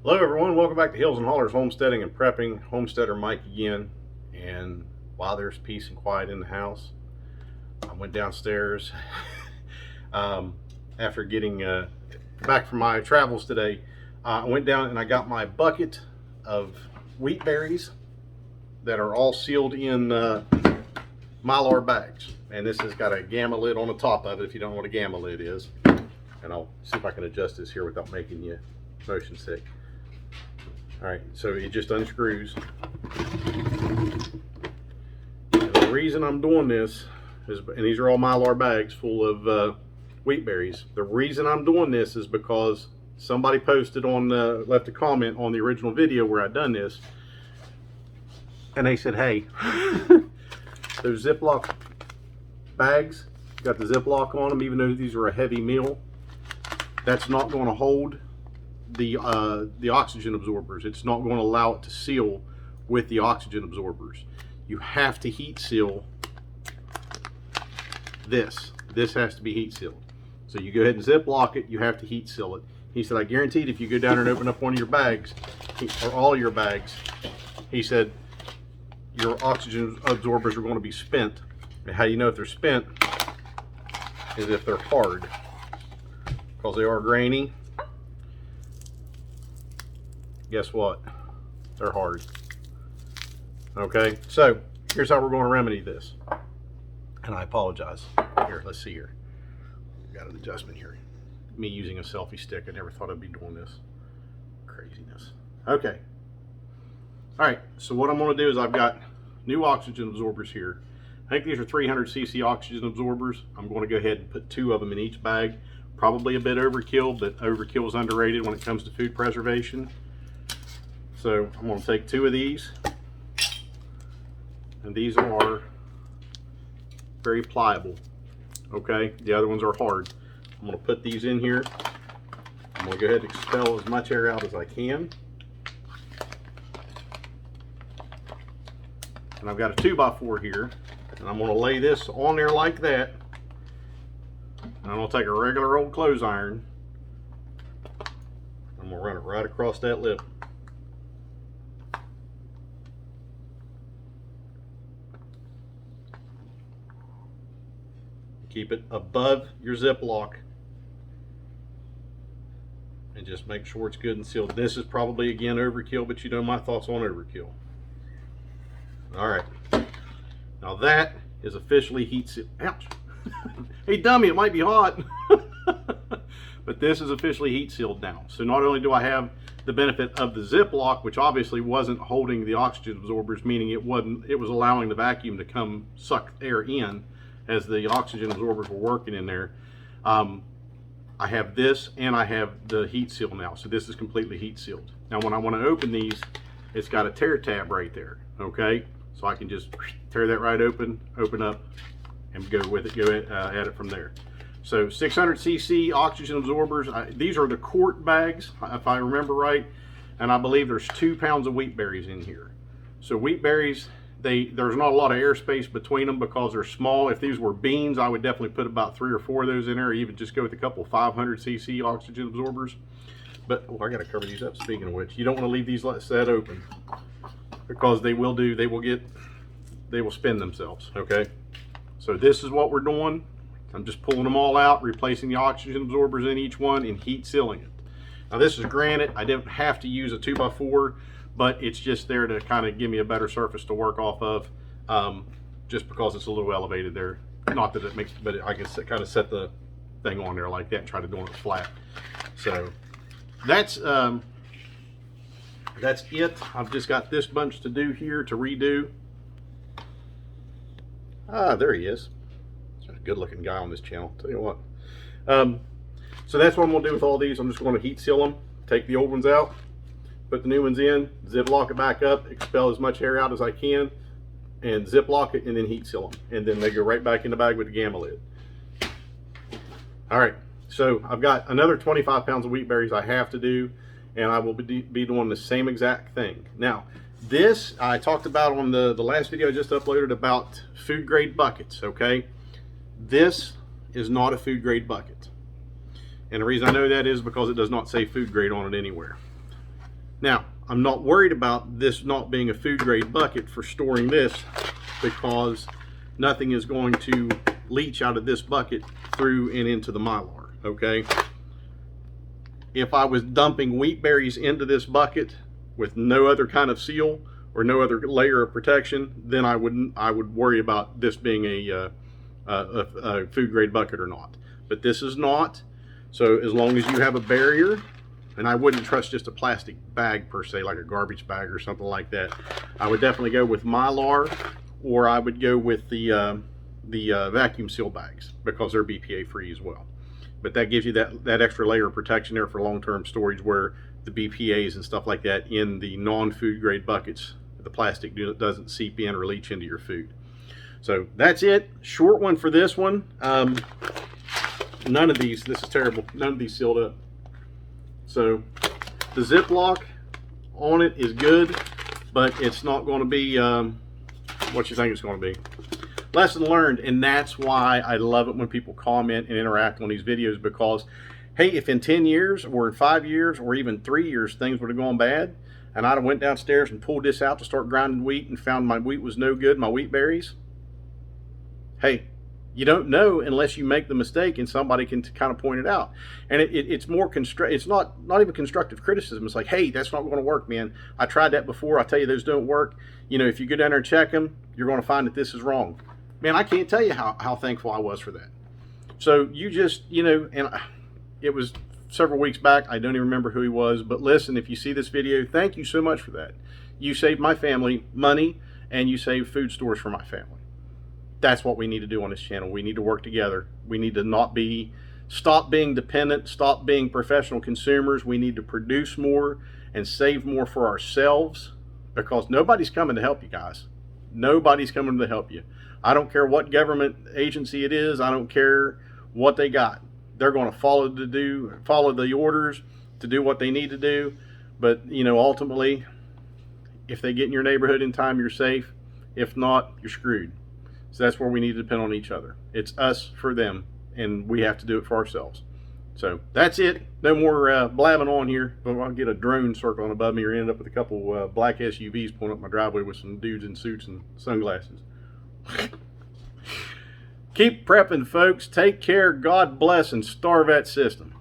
Hello everyone, welcome back to Hills and Hollers Homesteading and Prepping. Homesteader Mike again. And while there's peace and quiet in the house, I went downstairs after getting back from my travels today. I went down and I got my bucket of wheat berries that are all sealed in Mylar bags. And this has got a gamma lid on the top of it if you don't know what a gamma lid is. And I'll see if I can adjust this here without making you motion sick. All right, so it just unscrews. And the reason I'm doing this is, and these are all Mylar bags full of wheat berries. The reason I'm doing this is because somebody posted on, left a comment on the original video where I done this, and they said, hey, those Ziploc bags, got the Ziploc on them, even though these are a heavy meal, that's not going to hold the oxygen absorbers. It's not going to allow it to seal with the oxygen absorbers. You have to heat seal this. This has to be heat sealed. So you go ahead and Ziploc it, you have to heat seal it. He said, I guaranteed if you go down there and open up one of your bags, or all your bags, he said, your oxygen absorbers are going to be spent. And how you know if they're spent is if they're hard, because they are grainy. Guess what? They're hard. Okay, so here's how we're going to remedy this. And I apologize. Here, let's see here. Got an adjustment here. Me using a selfie stick. I never thought I'd be doing this. Craziness. Okay. All right, so what I'm going to do is I've got new oxygen absorbers here. I think these are 300cc oxygen absorbers. I'm going to go ahead and put 2 of them in each bag. Probably a bit overkill, but overkill is underrated when it comes to food preservation. So I'm going to take 2 of these, and these are very pliable. Okay, the other ones are hard. I'm going to put these in here. I'm going to go ahead and expel as much air out as I can. And I've got a 2x4 here, and I'm going to lay this on there like that. And I'm going to take a regular old clothes iron. I'm going to run it right across that lip. Keep it above your Ziploc and just make sure it's good and sealed. This is probably again overkill, but you know my thoughts on overkill. All right, now that is officially heat sealed. Ouch. Hey dummy, it might be hot. But this is officially heat sealed now. So not only do I have the benefit of the Ziploc, which obviously wasn't holding the oxygen absorbers, meaning it was allowing the vacuum to come suck air in as the oxygen absorbers were working in there. I have this and I have the heat seal now. So this is completely heat sealed. Now when I want to open these, it's got a tear tab right there, okay? So I can just tear that right open, open up, and go with it, go at it from there. So 600cc oxygen absorbers. These are the quart bags, if I remember right, and I believe there's 2 pounds of wheat berries in here. So wheat berries, there's not a lot of airspace between them because they're small. If these were beans, I would definitely put about 3 or 4 of those in there, or even just go with a couple 500cc oxygen absorbers. But oh, I got to cover these up. Speaking of which, you don't want to leave these set open because they will spin themselves. Okay, so this is what we're doing. I'm just pulling them all out, replacing the oxygen absorbers in each one, and heat sealing it. Now this is granite. I didn't have to use a 2x4, but it's just there to kind of give me a better surface to work off of, just because it's a little elevated there. Not that it makes, but I can kind of set the thing on there like that and try to do it flat. So that's it. I've just got this bunch to do here to redo. Ah, there he is. He's a good looking guy on this channel, tell you what. So that's what I'm going to do with all these. I'm just going to heat seal them, take the old ones out, put the new ones in, Ziploc it back up, expel as much air out as I can, and Ziploc it, and then heat seal them. And then they go right back in the bag with the gamma lid. All right, so I've got another 25 pounds of wheat berries I have to do, and I will be doing the same exact thing. Now, this I talked about on the last video I just uploaded about food grade buckets, okay? This is not a food grade bucket. And the reason I know that is because it does not say food grade on it anywhere. Now, I'm not worried about this not being a food grade bucket for storing this, because nothing is going to leach out of this bucket through and into the Mylar, okay? If I was dumping wheat berries into this bucket with no other kind of seal or no other layer of protection, then I would worry about this being a food grade bucket or not. But this is not. So as long as you have a barrier, and I wouldn't trust just a plastic bag per se, like a garbage bag or something like that. I would definitely go with Mylar, or I would go with the vacuum seal bags, because they're BPA free as well. But that gives you that extra layer of protection there for long-term storage, where the BPAs and stuff like that in the non-food grade buckets, the plastic doesn't seep in or leach into your food. So that's it. Short one for this one. None of these, this is terrible, none of these sealed up. So the Ziploc on it is good, but it's not going to be what you think it's going to be. Lesson learned, and that's why I love it when people comment and interact on these videos, because hey, if in 10 years or in 5 years or even 3 years things would have gone bad, and I'd have went downstairs and pulled this out to start grinding wheat and found my wheat was no good, my wheat berries, hey, you don't know unless you make the mistake and somebody can kind of point it out. And it's more it's not even constructive criticism. It's like, hey, that's not going to work, man. I tried that before. I tell you, those don't work. You know, if you go down there and check them, you're going to find that this is wrong. Man, I can't tell you how thankful I was for that. So you just, you know, and it was several weeks back. I don't even remember who he was, but listen, if you see this video, thank you so much for that. You saved my family money, and you saved food stores for my family. That's what we need to do on this channel. We need to work together. We need to stop being dependent, stop being professional consumers. We need to produce more and save more for ourselves, because nobody's coming to help you guys. Nobody's coming to help you. I don't care what government agency it is. I don't care what they got. They're going to follow the orders to do what they need to do. But, you know, ultimately, if they get in your neighborhood in time, you're safe. If not, you're screwed. So that's where we need to depend on each other. It's us for them, and we have to do it for ourselves. So that's it. No more blabbing on here. But I'll get a drone circling above me, or end up with a couple black SUVs pulling up my driveway with some dudes in suits and sunglasses. Keep prepping, folks. Take care. God bless, and starve that system.